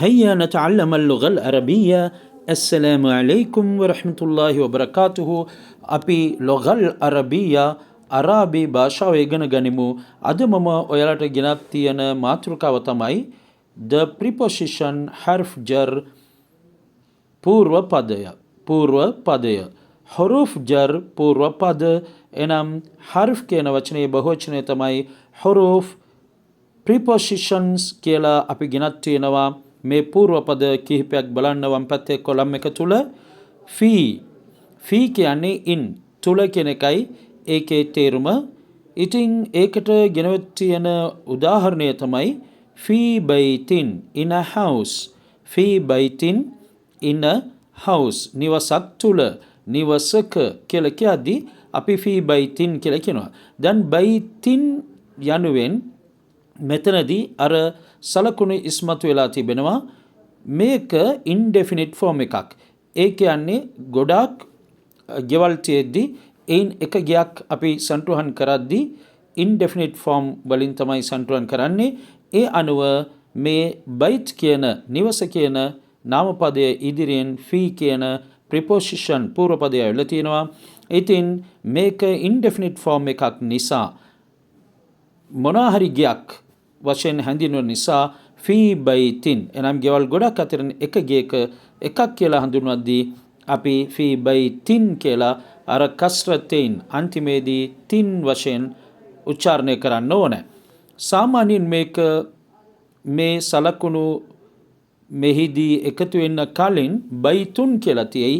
هيا نتعلم اللغة العربية. السلام عليكم ورحمة الله وبركاته. අපි ලොගල් අරබියා අරාබි භාෂාව ඉගෙන ගනිමු. අද මම ඔයාලට ගෙනත් තියෙන මාතෘකාව තමයි the preposition harf jar పూర్వ పదය. పూర్ව පදය. හුරුෆ් ජර් పూర్ව පද. එනම් හර්ෆ් කියන වචනේ බහුවචනය තමයි හුරුෆ්. prepositions කියලා අපි ගෙනත් තියෙනවා. මේ పూర్ව පද කිහිපයක් බලන්න වම් පැත්තේ කොලම් එක තුල. ෆී කියන්නේ in තුල කියන එකයි ඒකේ තේරුම. ඉතින් ඒකට ගෙනවත් තියෙන උදාහරණය තමයි ෆී බයිතින් in a house. ෆී බයිතින් in a house නිවසක් තුල නිවසක කියලා කියද්දී අපි ෆී බයිතින් කියලා කියනවා. දැන් බයිතින් යනුවෙන් මෙතනදී අර සලකුණු ඉස්මතු වෙලා තිබෙනවා. මේක indefinite form එකක්. ඒ කියන්නේ ගොඩාක් ගෙවල් තියෙද්දී එයින් එක ගයක් අපි සන්තුහන් කරද්දී indefinite form වලින් තමයි සන්තුහන් කරන්නේ. ඒ අනුව මේ බයිත් කියන නිවස කියන නාමපදයේ ඉදිරියෙන් ෆී කියන preposition పూర్ව පදය ඇවිල්ලා තියෙනවා. ඉතින් මේක indefinite form එකක් නිසා මොනවා හරි ගයක් වශයෙන් හැඳින්වෙන නිසා ෆී බයිතින් එනම් ගෙවල් ගොඩක් අතරින් එක ගයක එකක් කියලා හඳුන්වද්දී අපි ෆී බයිතින් කියලා අර කස්රතෙන් අන්තිමේදී තින් වශයෙන් උච්චාරණය කරන්න ඕනේ. සාමාන්‍යයෙන් මේක මේ සලකුණු මෙහිදී එකතු වෙන්න කලින් බයිතුන් කියලා තියෙයි.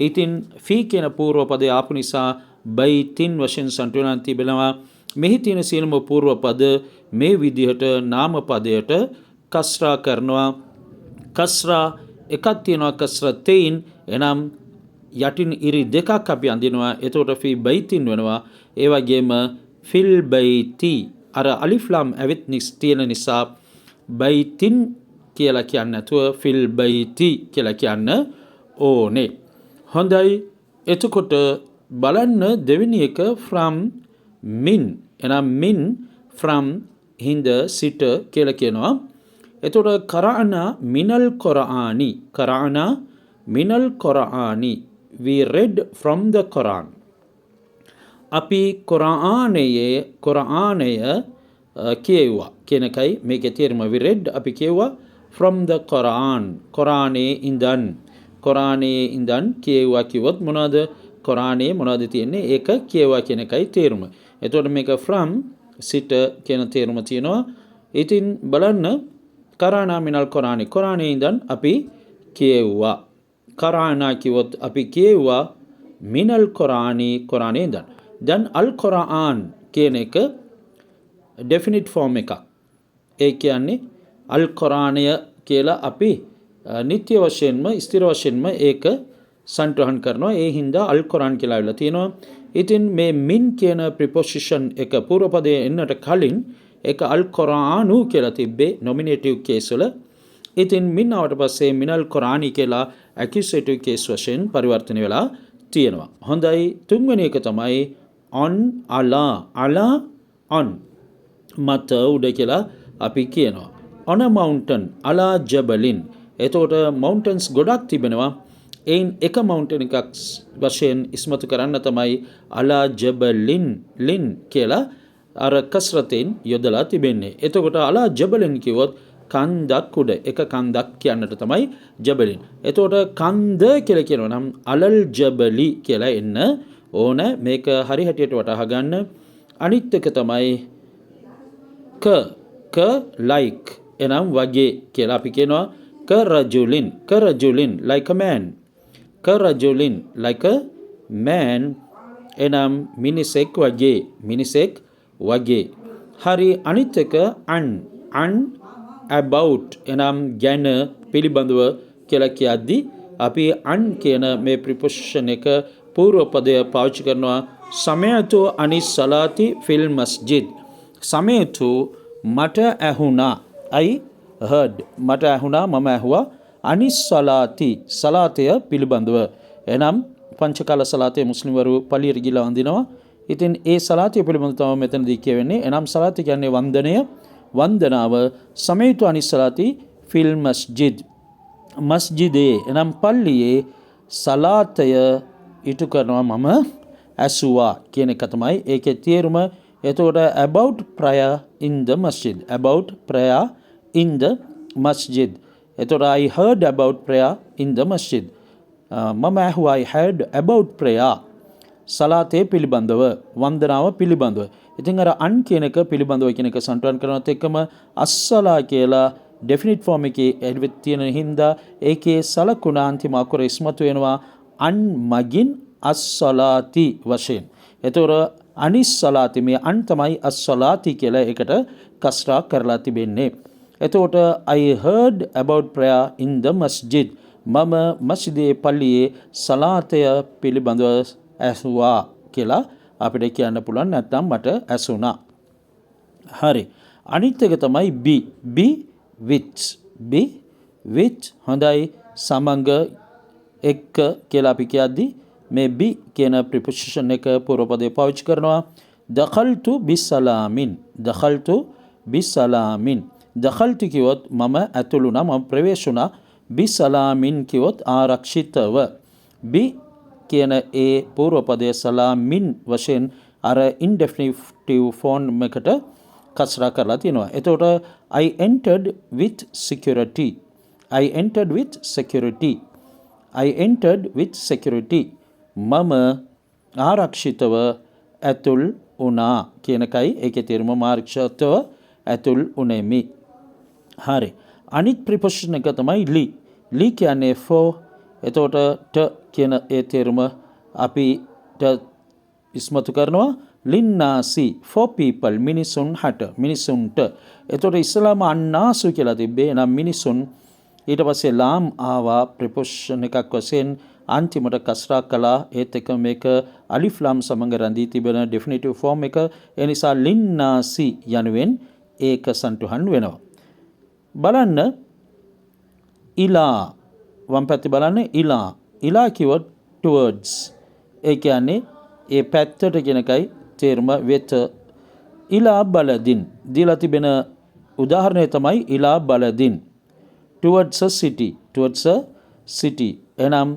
ඉතින් ෆී කියන పూర్ව පදය ආපු නිසා බයිතින් වශයෙන් සන්තුලන තිබෙනවා. මෙහි තියෙන සියලුම పూర్ව පද මේ විදිහට නාම පදයට කස්රා කරනවා. කස්රා එකක් තියෙනවා කස්රතෙන්. එනම් යටින් ඉරි දෙකක් අපි අඳිනවා. එතකොට ෆී බයිතින් වෙනවා. ඒ වගේම ෆිල් බයිති අර අලිෆ් ලාම් ඇවිත් තියෙන නිසා බයිතින් කියලා කියන්න නැතුව ෆිල් බයිති කියලා කියන්න ඕනේ. හොඳයි. එතකොට බලන්න දෙවෙනි එක from min. එනම් min from හිඳ සිට කියලා කියනවා. එතකොට කරානා මිනල් කොරානි. කරානා මිනල් කොරානි. we read from the Quran. අපි කොරානය කියුවා කියන එකයි මේකේ තේරුම. we read අපි කියුවා from the Quran. කොරානේ ඉඳන්. කොරානේ ඉඳන් කියුවා කිව්වොත් මොනවද? කොරානේ මොනවද තියෙන්නේ? ඒක කියුවා කියන එකයි තේරුම. එතකොට මේක from සිට කියන තේරුම තියෙනවා. ඉතින් බලන්න කරානා මිනල් කොරානි. කොරානේ ඉඳන් අපි කියුවා. කරානා කිව්වොත් අපි කියුවා මිනල් කොරානි කොරානේ ඉඳන්. දැන් අල් කොරාන් කියන එක definite form එකක්. ඒ කියන්නේ අල් කොරානය කියලා අපි නිත්‍ය වශයෙන්ම ස්ථිර වශයෙන්ම ඒක සන්තුහන් කරනවා. ඒ හින්දා අල් කොරාන් කියලා වෙලා තියෙනවා. ඉතින් මේ මින් කියන preposition එක పూర్ව පදයේ එන්නට කලින් ඒක අල් කොරානු කියලා තිබ්බේ nominative case වල. ඉතින් මින් ආවට පස්සේ මිනල් කොරානි කියලා accusative case වශයෙන් පරිවර්තනය වෙලා තියෙනවා. හොඳයි. තුන්වෙනි එක තමයි on අලා. අලා on මත උඩ කියලා අපි කියනවා. on a mountain අලා ජබලින්. එතකොට mountains ගොඩක් තිබෙනවා. එයින් එක mountain එකක් වශයෙන් ඉස්මතු කරන්න තමයි අලා ජබලින් ලින් කියලා අර කස්රතෙන් යොදලා තිබෙන්නේ. එතකොට අලා ජබලින් කිව්වොත් කන්දක් උඩ එක කන්දක් කියන්නට තමයි ජබලින්. එතකොට කන්ද කියලා කියනවා නම් අලල් ජබලි කියලා එන්න ඕන. මේක හරි හැටියට වටහා ගන්න. අනිත් එක තමයි ක like එනම් වගේ කියලා අපි කියනවා. කරජුලින් like a man. කරජුලින් like a man එනම් මිනිසෙක් වගේ. හරි. අනිත් එක an about එනම් ගැන පිළිබඳව කියලා කියද්දී අපි an කියන මේ preposition එක పూర్ව පදය පාවිච්චි කරනවා. සමයතු අනිස් සලාති ෆිල් මස්ජිද්. සමයතු මට ඇහුණා. I heard මට ඇහුණා මම ඇහුවා. අනිස් සලාති සලාතය පිළිබඳව. එනම් පංචකාල සලාතය මුස්ලිම්වරු පළියට ගිහලා වඳිනවා. ඉතින් ඒ සලාතය පිළිබඳව තමයි මෙතනදී කියවෙන්නේ. එනම් සලාතය කියන්නේ වන්දනය. වන්දනාව. සමයතු අනිස් සලාති ෆිල් මස්ජිද් මස්ජිදේ එනම් පල්ලියේ සලාතය ඉටු කරනවා මම ඇසුවා කියන එක තමයි ඒකේ තේරුම. එතකොට about prayer in the masjid, about prayer in the masjid. එතකොට I heard about prayer in the masjid. මම ඇහුවා I heard about prayer සලාතේ පිළිබඳව, වන්දනාව පිළිබඳව. ඉතින් අර අන් කියන එක පිළිබඳව කියන එක සම්ටුවන් කරනත් එක්කම අස්සලා කියලා ඩෙෆිනිට් ෆෝම් එකේ එළිවෙත් තියෙන හින්දා ඒකේ සලකුණ අන්තිම අකුර ඉස්මතු වෙනවා අන් මගින් අස්සලාති වශයෙන්. එතකොට අනිස් සලාති මේ අන් තමයි අස්සලාති කියලා ඒකට කස්රා කරලා තිබෙන්නේ. එතකොට I heard about prayer in the masjid. මම මස්ජිදේ පල්ලියේ සලාතය පිළිබඳව ඇසුවා කියලා අපිට කියන්න පුළුවන්, නැත්නම් මට ඇසුණා. හරි. අනිත් එක තමයි be with හොඳයි සමඟ එක්ක කියලා අපි කියද්දී මේ be කියන ප්‍රිපොසිෂන් එක පූර්ව පදේ පාවිච්චි කරනවා. දඛල්තු බිසලාමින් දඛල්තු කිව්වොත් මම ඇතුළුණා, මම ප්‍රවේශ වුණා. බිසලාමින් කිව්වොත් ආරක්ෂිතව. be කියන ඒ පූර්ව පදයේ සලාමින් වශයෙන් අර ඉන්ඩෙෆිනිටිව් ෆෝම් එකට කස්රා කරලා තියෙනවා. එතකොට I entered with security. මම ආරක්ෂිතව ඇතුල් වුණා කියන එකයි ඒකේ තේරුම. ආරක්ෂිතව ඇතුල් උනේමි. හරි. අනිත් ප්‍රිපොසිෂන් එක තමයි ලී කියන්නේ for. එතකොට ට කියන ඒ තේරුම අපිට ඉස්මතු කරනවා ලින්නාසි for people, මිනිසුන්ට. එතකොට ඉස්සලාම අන්නාසු කියලා තිබ්බේ නම් මිනිසුන්. ඊට පස්සේ ලාම් ආවා ප්‍රිපොසිෂන් එකක් වශයෙන් අන්තිමට කස්රා කළා. ඒත් එක මේක අලිෆ් ලාම් සමඟ රැඳී තිබෙන ඩෙෆිනිටිව් ෆෝම් එක. ඒ නිසා ලින්නාසි යනුවෙන් ඒක සන්තුහන් වෙනවා. බලන්න ඉලා වම් පැත්තේ බලන්න ඉලා කිව්වොත් towards. ඒ කියන්නේ ඒ පැත්තට කියන එකයි තේරුම වෙත. ඉලා බලදින් දීලා තිබෙන උදාහරණය තමයි ඉලා බලදින් towards a city. එනම්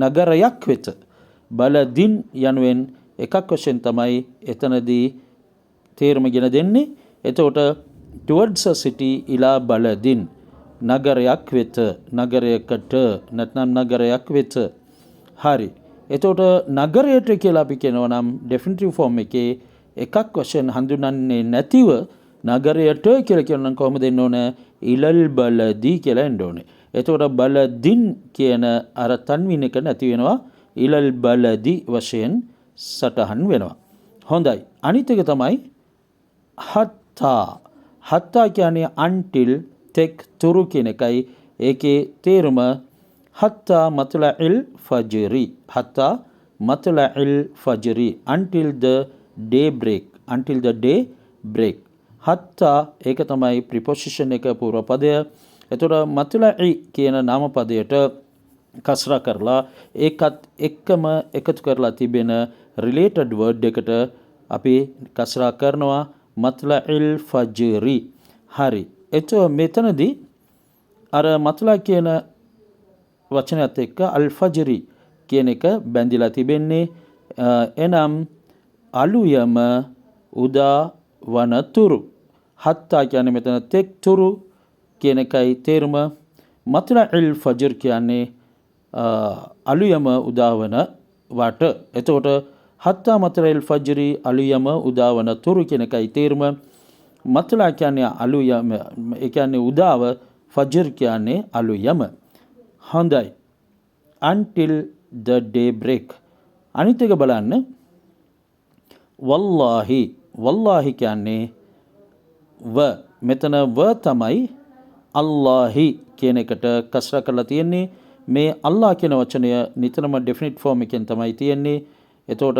නගරයක් වෙත. බලදින් යනුවෙන් එකක් වශයෙන් තමයි එතනදී තේරුම ගෙන දෙන්නේ. එතකොට towards a city ඉලා බලදින් නගරයක් වෙත, නගරයකට නැත්නම් නගරයක් වෙත. හරි. එතකොට නගරයට කියලා අපි කියනවා නම් ඩෙෆිනිටිව් ෆෝම් එකේ එකක් වශයෙන් හඳුනන්නේ නැතිව නගරයට කියලා කියනනම් කොහොමද දෙන්න ඕන? ඉලල් බලදි කියලා එන්න ඕනේ. එතකොට බලදින් කියන අර තන්වින් එක නැති වෙනවා. ඉලල් බලදි වශයෙන් සටහන් වෙනවා. හොඳයි. අනිත් එක තමයි හත්තා කියන්නේ until තෙක් තුරු කියන එකයි ඒකේ තේරුම. හත්තා මත්ලஇල් ෆජරි until the day break. හත්තා ඒක තමයි ප්‍රිපොසිෂන් එක පූර්ව පදය. එතකොට මත්ලஇ කියන නාම පදයට කස්රා කරලා ඒකත් එක්කම එකතු කරලා තිබෙන රිලේටඩ් වර්ඩ් එකට අපි කස්රා කරනවා මත්ලඉල් ෆජරි. හරි. එතකොට මෙතනදී අර මත්ලා කියන වචනයත් එක්ක අල් ෆජරි කියන එක බැඳිලා තිබෙන්නේ. එනම් අලුයම උදා වනතුරු. හත්තා කියන්නේ මෙතන තෙක් තුරු කියන එකයි තේරුම. මත්ලඉල් ෆජර් කියන්නේ අලුයම උදාවන වට. එතකොට හත්තා මත්ලඉල් ෆජරි අලුයම උදාවන තුරු කියන එකයි තේරුම. මත්ලා කියන්නේ අලුයම, ඒ කියන්නේ උදාව. ෆජර් කියන්නේ අලුයම. හොඳයි. until the day break. අනිත් එක බලන්න වල්ලාහි කියන්නේ මෙතන තමයි අල්ලාහි කියන එකට කස්රා කරලා තියෙන්නේ. මේ අල්ලාහ් කියන වචනය නිතරම ඩෙෆිනිට් ෆෝම් එකෙන් තමයි තියෙන්නේ. එතකොට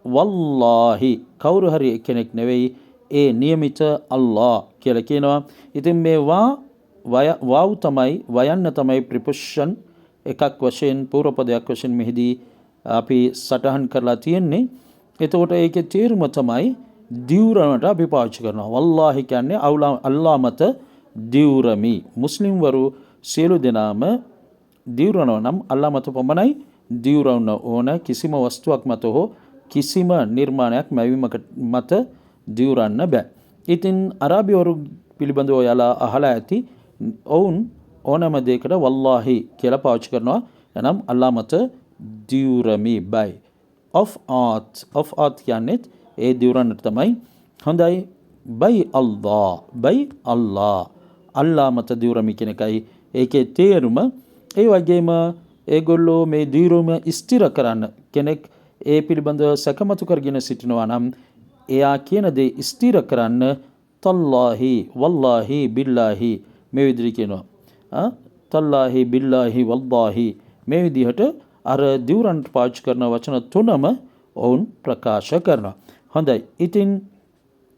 වල්ලාහි කවුරු හරි කෙනෙක් නෙවෙයි, ඒ නියමිත අල්ලාහ් කියලා කියනවා. ඉතින් මේ වාව් තමයි වයන්න තමයි ප්‍රිපොසිෂන් එකක් වශයෙන් පූර්ව පදයක් වශයෙන් මෙහිදී අපි සටහන් කරලා තියෙන්නේ. එතකොට ඒකේ තේරුම තමයි දිවුරනට අපි පාවිච්චි කරනවා. වල්ලාහි කියන්නේ අල්ලාහ් මත දිවුරමි. මුස්ලිම් වරු සියලු දෙනාම දිවුරනවා නම් අල්ලා මත පමණයි දිවුරවන්න ඕන. කිසිම වස්තුවක් මත හෝ කිසිම නිර්මාණයක් මැවීමකට මත දිවුරන්න බෑ. ඉතින් අරාබිවරු පිළිබඳව ඔයාලා අහලා ඇති. ඔවුන් ඕනෑම දෙයකට වල්ලාහි කියලා පාවිච්චි කරනවා. එනම් අල්ලා මත දිවුරමි බයි. of art කියන්නේ ඒ දිවුරන්නට තමයි. හොඳයි. බයි අල්ලා අල්ලා මත දිවුරමි කියන එකයි ඒකේ තේරුම. ඒ වගේම ඒගොල්ලෝ මේ දිවුරම ස්ථිර කරන්න කෙනෙක් ඒ පිළිබඳව සැකමතු කරගෙන සිටිනවා නම් එයා කියන දේ ස්ථිර කරන්න තල්ලාහි වල්ලාහි බිල්ලාහි මේ විදිහට කියනවා. තල්ලාහි බිල්ලාහි වල්ලාහි මේ විදිහට අර දිවුරන්ට පාවිච්චි කරන වචන තුනම ඔවුන් ප්‍රකාශ කරනවා. හොඳයි. ඉතින්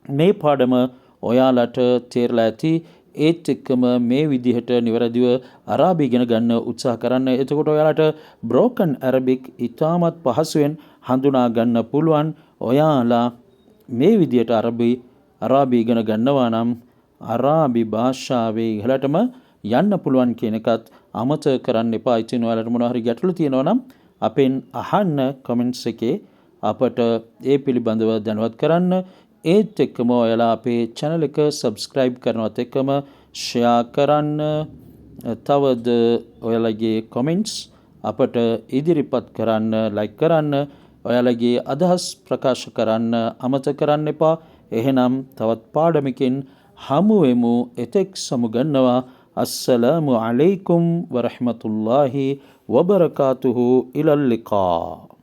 මේ පාඩම ඔයාලට තේරලා ඇති. ඒත් එක්කම මේ විදිහට නිවැරදිව අරාබි ඉගෙන ගන්න උත්සාහ කරන්න. එතකොට ඔයාලට බ්‍රෝකන් ඇරබික් ඉතාමත් පහසුවෙන් හඳුනා ගන්න පුළුවන්. ඔයාලා මේ විදිහට අරාබි ඉගෙන ගන්නවා නම් අරාබි භාෂාවේ ඉහළටම යන්න පුළුවන් කියන එකත් අමතක කරන්න එපා. ඉතින් ඔයාලට මොනවා හරි ගැටලු තියෙනවා නම් අපෙන් අහන්න කමෙන්ට්ස් එකේ. අපට ඒ පිළිබඳව දැනුවත් කරන්න. ඒත් එක්කම ඔයාලා අපේ channel එක subscribe කරනවත් එක්කම share කරන්න. තවද ඔයාලගේ comments අපට ඉදිරිපත් කරන්න, like කරන්න, ඔයාලගේ අදහස් ප්‍රකාශ කරන්න අමතක කරන්න එපා. එහෙනම් තවත් පාඩමකින් හමු වෙමු. එතෙක් සමුගන්නවා. අස්සලාමු අලයිකුම් වරහ්මතුල්ලාහි වබරකාතුහු ඉලල් ලිකා.